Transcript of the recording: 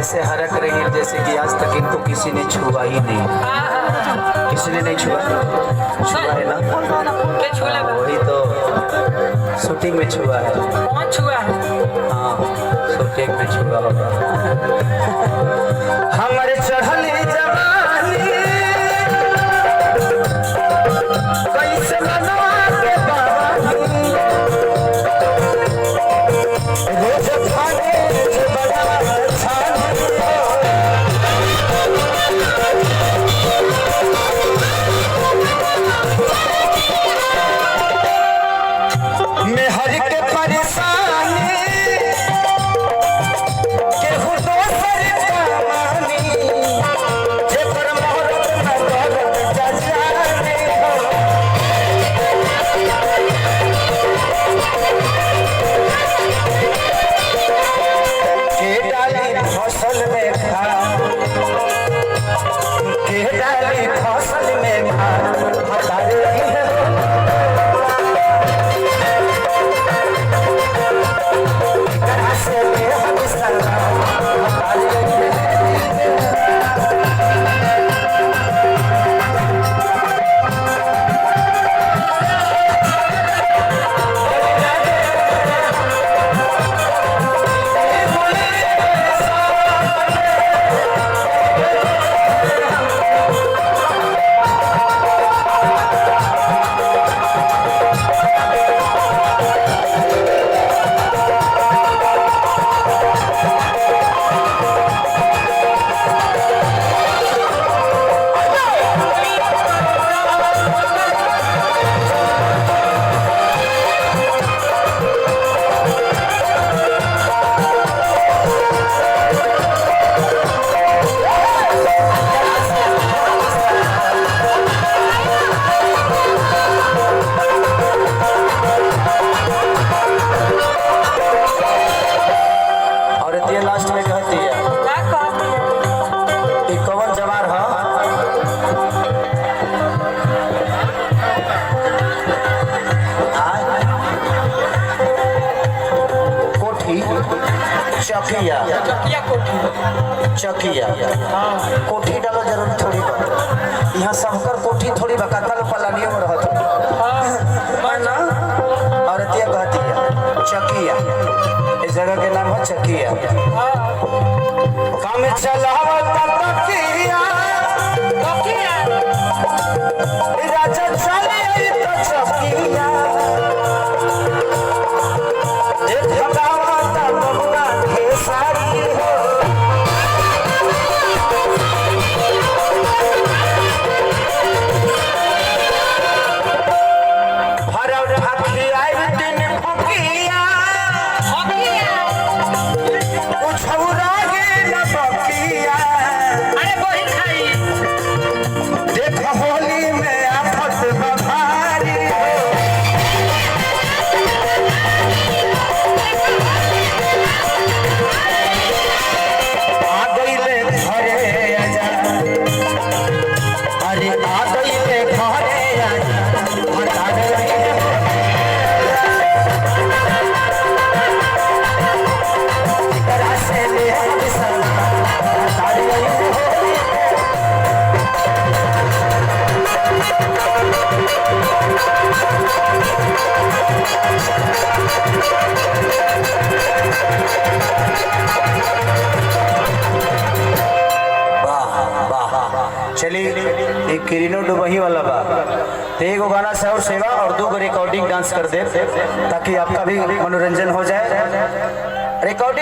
ऐसे हरक रही है जैसे कि आज तक इनको किसी ने छुआ ही नहीं। किसी ने नहीं छुआ, छुआ है ना? क्या छुआ? वही तो शूटिंग में छुआ है। कौन छुआ है? हाँ, शूटिंग में छुआ होगा। हमारे चढ़ली जवानी कैसे मनवा के बानी, रोज खाने से बड़ा मैं हर के परेशानी केहू दोसर कमानी, जे पर मोहरत न दौलत जाने हो। के डाली फसल में खाद, के डाली फसल में खाद बता रही है। लास्ट में कहती है कि कौन जवार है कोठी चकिया, चकिया कोठी डालो जरूर थोड़ी बा, यहाँ सबकर कोठी थोड़ी बा, कतल पलानियों में रहत ना। और तिया कहती है चकिया, इस जगह के नाम है चकिया। काम चलावत तकिया, राजा चले तो चकिया, एक भगावत बबुआ खेसारी हो। भरल भाखी आई दिन फुकिया, होली में आफत बधारी हो। आ गईले घरे आजा, अरे आ गईले घरे आजा, बता दे तरह से ले बता दे। चलिए एक किरीनो डुबही वाला बा, तो एक गाना से और सेवा और 2 रिकॉर्डिंग डांस कर दे ताकि आपका भी मनोरंजन हो जाए। रिकॉर्डिंग